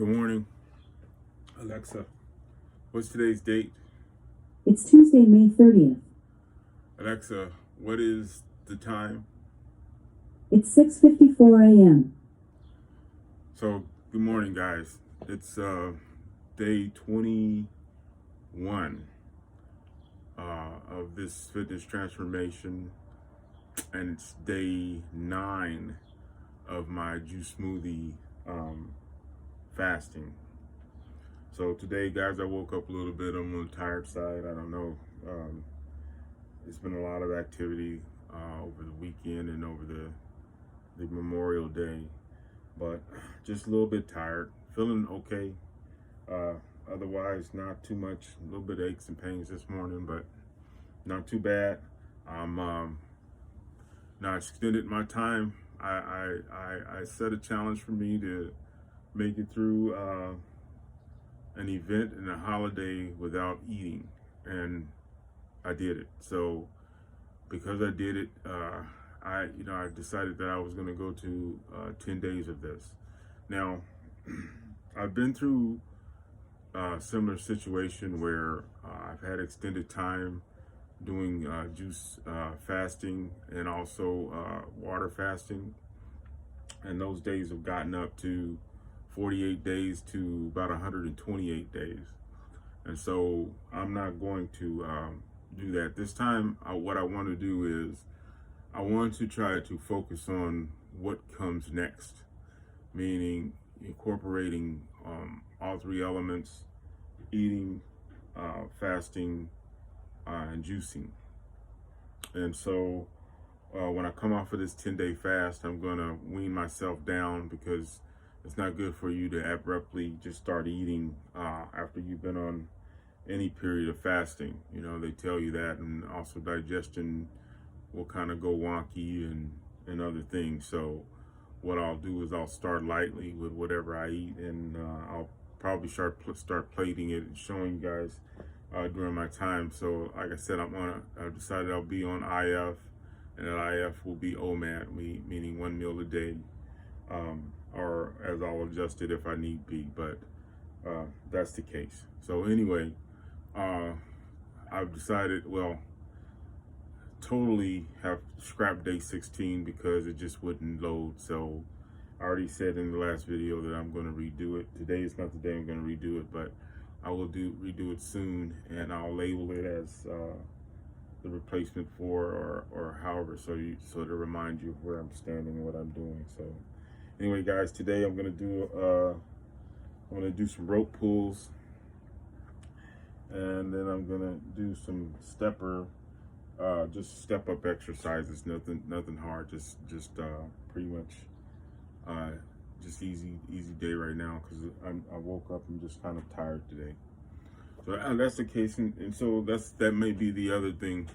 Good morning, Alexa. What's today's date? It's Tuesday, May 30th. Alexa, what is the time? It's 6:54 a.m. So, good morning, guys. It's day 21 of this fitness transformation, and it's day 9 of my juice smoothie fasting. So today, guys, I woke up a little bit on the tired side. I don't know. It's been a lot of activity over the weekend and over the Memorial Day, but just a little bit tired. Feeling okay. Otherwise, not too much. A little bit of aches and pains this morning, but not too bad. I'm now extended my time. I set a challenge for me to make it through an event and a holiday without eating, and I did it. So because I did it, I decided that I was going to go to 10 days of this. Now, I've been through a similar situation where I've had extended time doing juice fasting and also water fasting, and those days have gotten up to 48 days to about 128 days. And so I'm not going to do that this time. What I want to do is I want to try to focus on what comes next, meaning incorporating all three elements: eating, fasting, and juicing. And so when I come off of this 10-day fast, I'm going to wean myself down, because it's not good for you to abruptly just start eating after you've been on any period of fasting. You know, they tell you that, and also digestion will kind of go wonky and other things. So what I'll do is I'll start lightly with whatever I eat, and I'll probably start plating it and showing you guys during my time. So like I said, I've decided I'll be on IF, and that IF will be OMAD, meaning 1 meal a day, or as I'll adjust it if I need be, but that's the case. So anyway, I've decided, totally have scrapped day 16 because it just wouldn't load. So I already said in the last video that I'm going to redo it. Today is not the day I'm going to redo it, but I will redo it soon, and I'll label it as the replacement for, or however, so to remind you of where I'm standing and what I'm doing. So anyway, guys, today I'm going to do some rope pulls, and then I'm going to do some just step up exercises. Nothing hard. Just pretty much just easy day right now, because I woke up and just kind of tired today. So that's the case, and so that may be the other thing.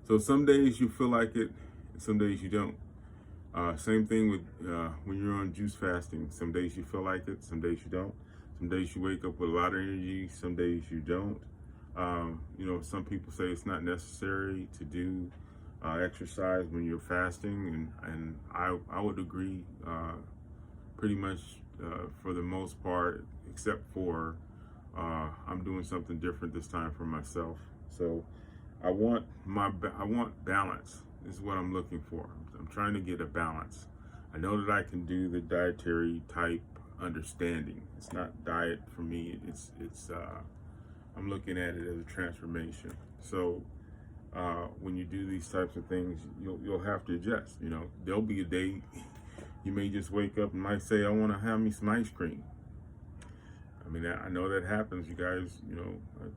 So some days you feel like it, and some days you don't. Same thing with when you're on juice fasting. Some days you feel like it, some days you don't. Some days you wake up with a lot of energy, some days you don't. Some people say it's not necessary to do exercise when you're fasting, and I would agree pretty much for the most part, except for I'm doing something different this time for myself. So I want balance is what I'm looking for. I'm trying to get a balance. I know that I can do the dietary type understanding. It's not diet for me. It's I'm looking at it as a transformation. So when you do these types of things, you'll have to adjust. There'll be a day you may just wake up and might say, I want to have me some ice cream. I mean, I know that happens. You guys,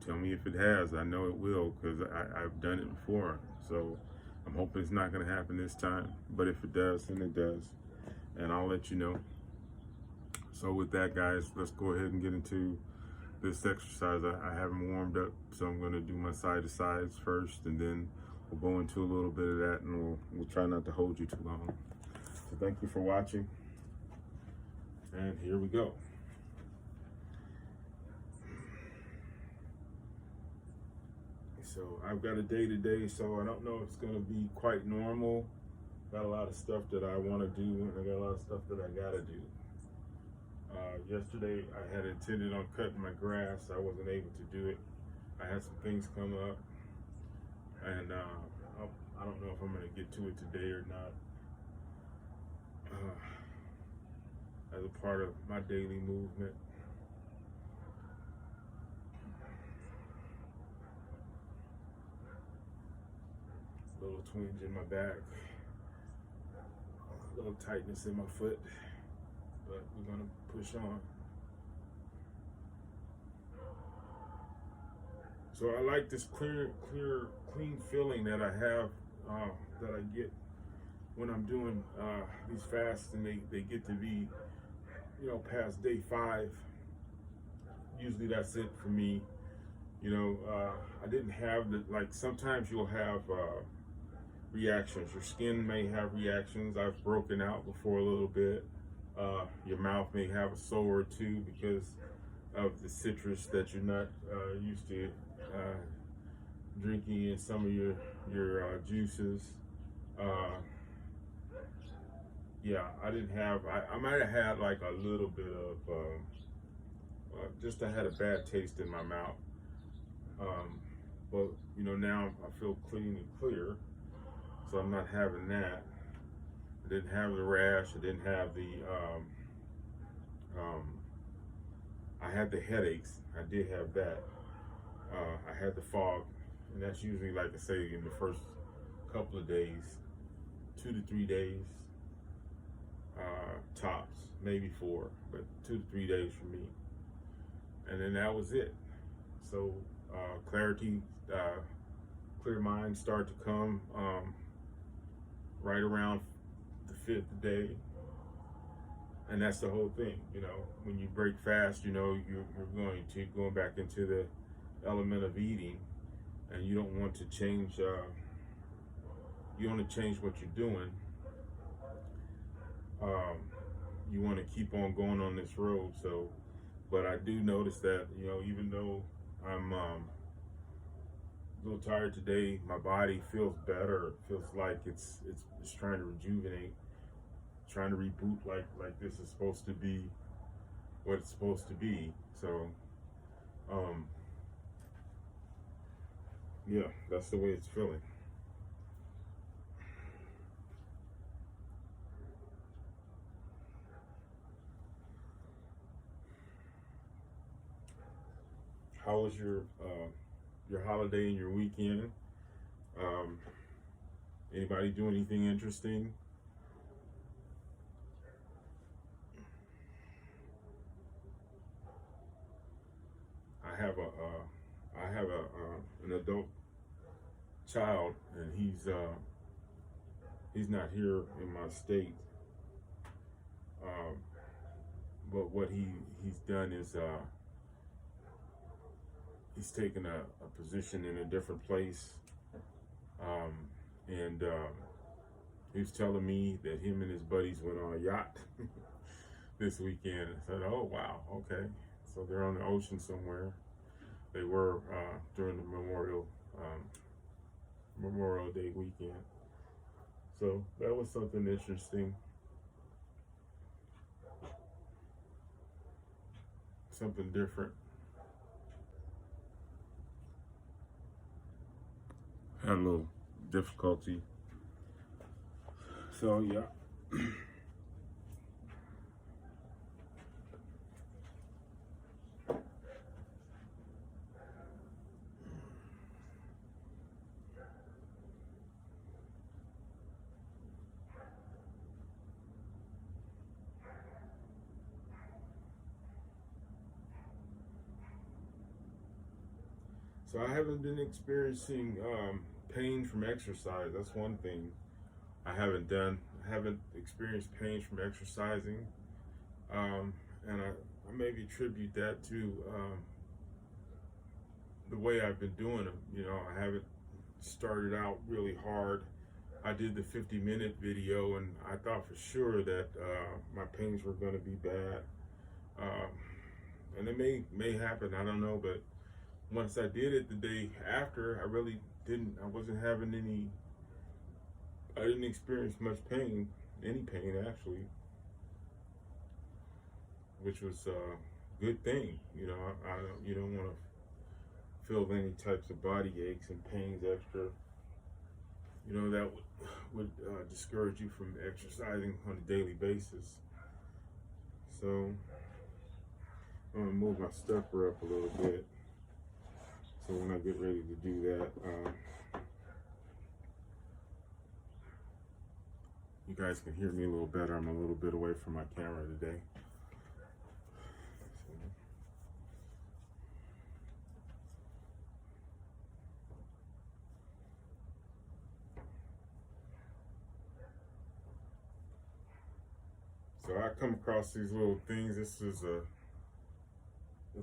tell me if it has. I know it will, because I've done it before. So I'm hoping it's not going to happen this time. But if it does, then it does. And I'll let you know. So with that, guys, let's go ahead and get into this exercise. I haven't warmed up, so I'm going to do my side to sides first, and then we'll go into a little bit of that, and we'll try not to hold you too long. So thank you for watching, and here we go. So I've got a day today, so I don't know if it's going to be quite normal. Got a lot of stuff that I want to do, and I got a lot of stuff that I got to do. Yesterday I had intended on cutting my grass. I wasn't able to do it. I had some things come up, and I don't know if I'm going to get to it today or not. As a part of my daily movement. A little twinge in my back, a little tightness in my foot, but we're gonna push on. So I like this clean feeling that I have, that I get when I'm doing these fasts, and they get to be, past day 5. Usually that's it for me. I didn't have sometimes you'll have reactions. Your skin may have reactions. I've broken out before a little bit. Your mouth may have a sore or two because of the citrus that you're not used to drinking in some of your juices. Yeah, I didn't have. I might have had like a little bit of just I had a bad taste in my mouth. But now I feel clean and clear, so I'm not having that. I didn't have the rash. I didn't have the. I had the headaches. I did have that. I had the fog, and that's usually, like I say, in the first couple of days, 2 to 3 days, tops, maybe 4, but 2 to 3 days for me. And then that was it. So clarity, clear mind start to come right around the 5th day. And that's the whole thing, when you break fast, you're going back into the element of eating, and you don't want to change, you want to change what you're doing. You want to keep on going on this road. So, but I do notice that, even though I'm a little tired today, my body feels better. It feels like it's trying to rejuvenate, trying to reboot like this is supposed to be what it's supposed to be. So yeah, that's the way it's feeling. How was your holiday and your weekend? Anybody do anything interesting? I have an adult child, and he's not here in my state. But what he's done is he's taken a position in a different place, and he was telling me that him and his buddies went on a yacht this weekend. I said, "Oh wow, okay." So they're on the ocean somewhere. They were during the Memorial Day weekend. So that was something interesting, something different. Had a little difficulty. So yeah. So I haven't been experiencing pain from exercise. That's one thing I haven't done. I haven't experienced pain from exercising, and I maybe attribute that to the way I've been doing them. I haven't started out really hard. I did the 50-minute video, and I thought for sure that my pains were going to be bad, and it may happen. I don't know, but once I did it the day after, I really didn't. I wasn't having any. I didn't experience much pain, any pain actually. which was a good thing. You know, you don't want to feel any types of body aches and pains extra. You know, that would discourage you from exercising on a daily basis. So I'm gonna move my stepper up a little bit. So when I get ready to do that, you guys can hear me a little better. I'm a little bit away from my camera today. So I come across these little things. It's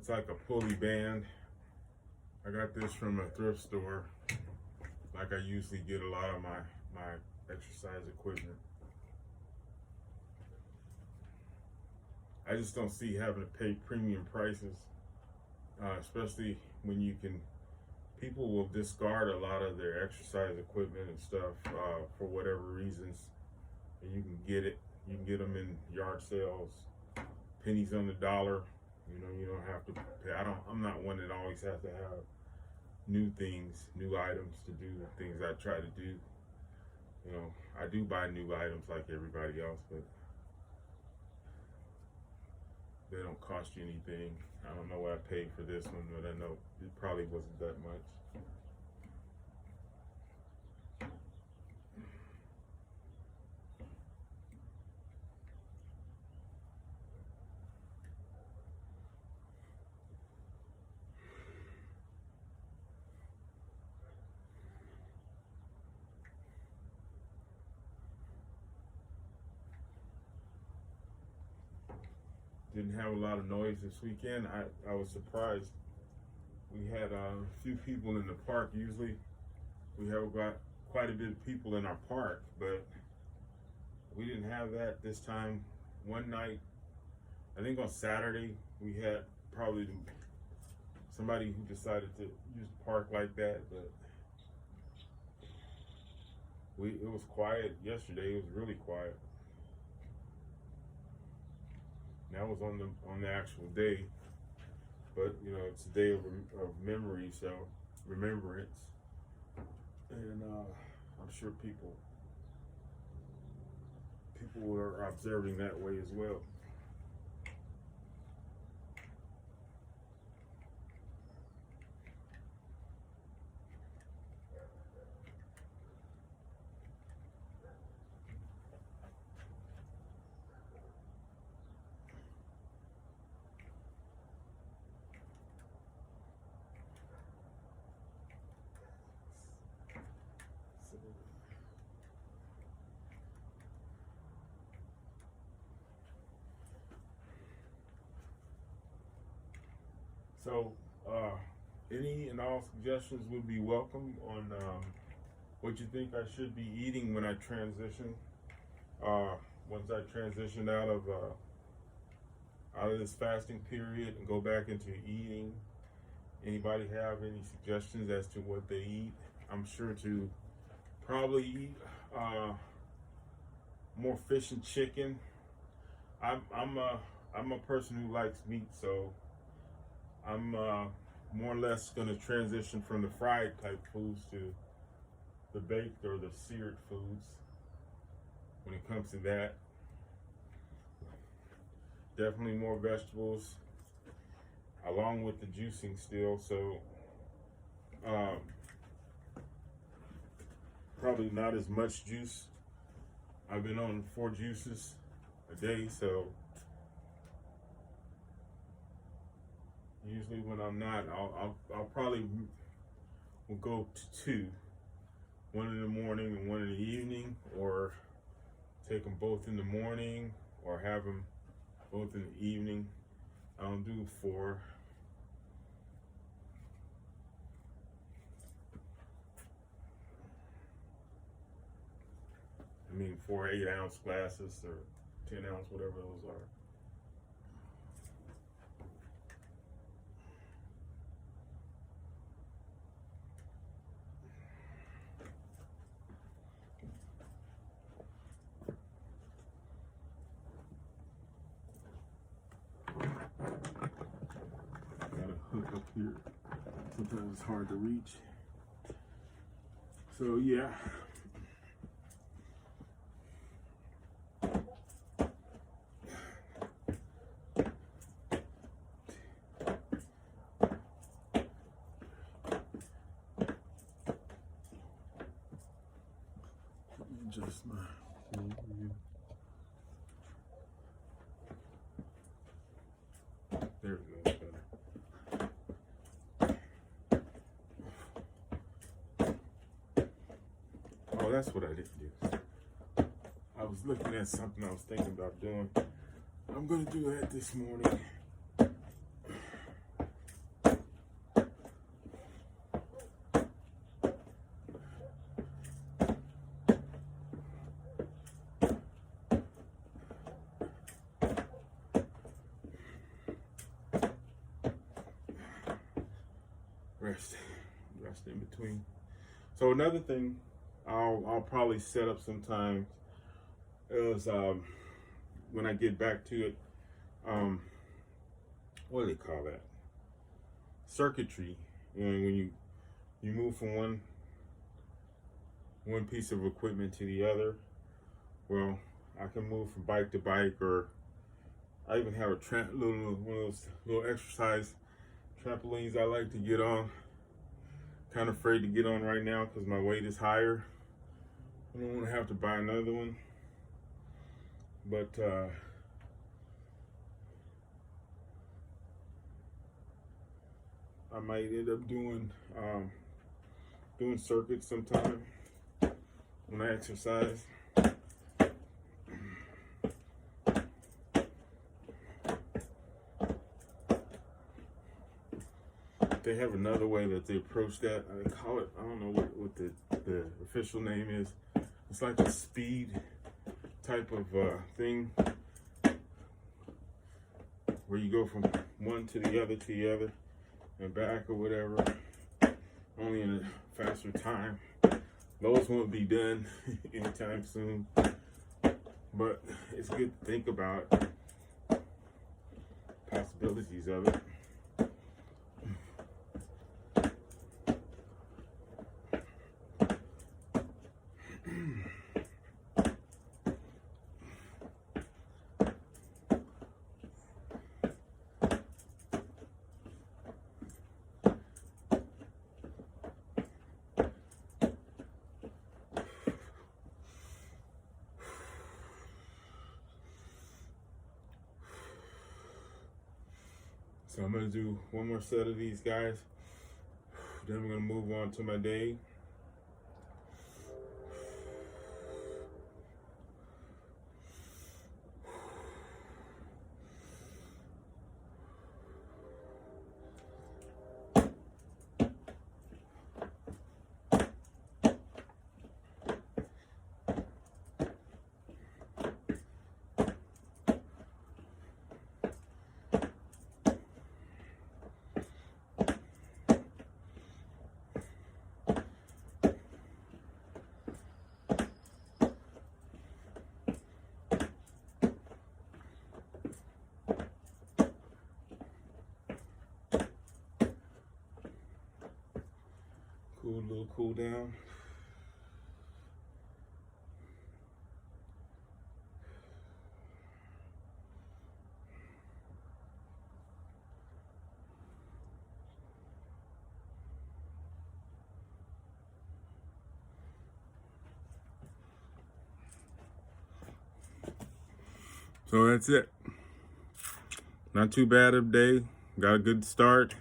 like a pulley band. I got this from a thrift store. Like I usually get a lot of my exercise equipment. I just don't see having to pay premium prices, especially when people will discard a lot of their exercise equipment and stuff for whatever reasons, and you can get them in yard sales, pennies on the dollar. You know, you don't have to pay. I'm not one that always has to have new things, new items to do the things I try to do. You know, I do buy new items like everybody else, but they don't cost you anything. I don't know what I paid for this one, but I know it probably wasn't that much. Didn't have a lot of noise this weekend. I was surprised. We had a few people in the park. Usually we have got quite a bit of people in our park, but we didn't have that this time. One night, I think on Saturday, we had probably somebody who decided to use the park like that, but it was quiet yesterday. It was really quiet. That was on the actual day, but you know, it's a day of memory, so remembrance, and I'm sure people are observing that way as well. So, any and all suggestions would be welcome on what you think I should be eating when I transition. Once I transition out of this fasting period and go back into eating. Anybody have any suggestions as to what they eat? I'm sure to probably eat more fish and chicken. I'm a person who likes meat, so I'm more or less going to transition from the fried type foods to the baked or the seared foods when it comes to that. Definitely more vegetables along with the juicing still, so probably not as much juice. I've been on 4 juices a day, so usually when I'm not, I'll probably will go to 2, one in the morning and one in the evening, or take them both in the morning, or have them both in the evening. I don't do 4. I mean 4 8-ounce glasses or 10-ounce, whatever those are. here. Sometimes it's hard to reach. So yeah. Just my there we go. Oh, that's what I didn't do. I was looking at something I was thinking about doing. I'm gonna do that this morning. Rest in between. So another thing I'll probably set up sometime is when I get back to it, what do they call that? Circuitry. You know, when you move from one piece of equipment to the other. Well, I can move from bike to bike, or I even have a one of those little exercise trampolines I like to get on. Kind of afraid to get on right now because my weight is higher. I don't want to have to buy another one, but I might end up doing circuits sometime when I exercise. They have another way that they approach that. I call it, I don't know what the official name is. It's like a speed type of thing where you go from one to the other and back or whatever, only in a faster time. Those won't be done anytime soon, but it's good to think about possibilities of it. So I'm gonna do one more set of these guys. Then I'm gonna move on to my day. Cool little cool down. So that's it. Not too bad of a day. Got a good start.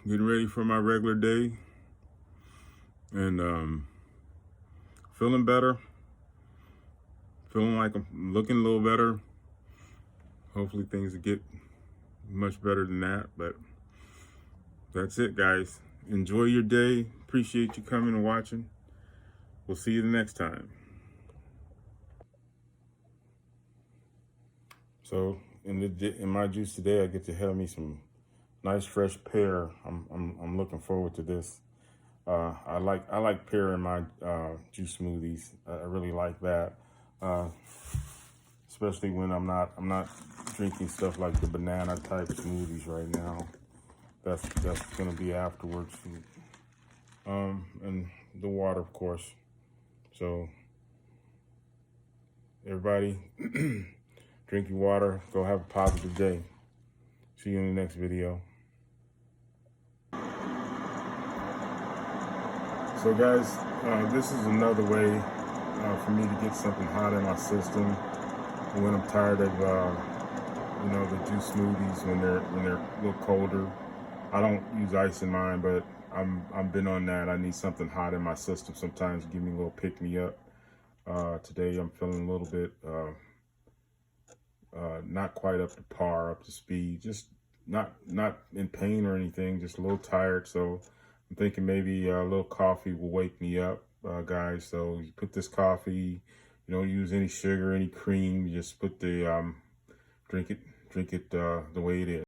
Getting ready for my regular day. And feeling better. Feeling like I'm looking a little better. Hopefully things will get much better than that. But that's it, guys. Enjoy your day. Appreciate you coming and watching. We'll see you the next time. So in my juice today, I get to have me some nice fresh pear. I'm looking forward to this. I like pear in my juice smoothies. I really like that, especially when I'm not drinking stuff like the banana type smoothies right now. that's gonna be afterwards. And the water, of course. So everybody, drink your water. Go have a positive day. See you in the next video. So guys, this is another way for me to get something hot in my system when I'm tired of the juice smoothies when they're a little colder. I don't use ice in mine, but I'm been on that. I need something hot in my system sometimes, give me a little pick me up. Today I'm feeling a little bit not quite up to par, up to speed, just not in pain or anything, just a little tired. So I'm thinking maybe a little coffee will wake me up, guys. So you put this coffee, you don't use any sugar, any cream, you just put the drink it the way it is.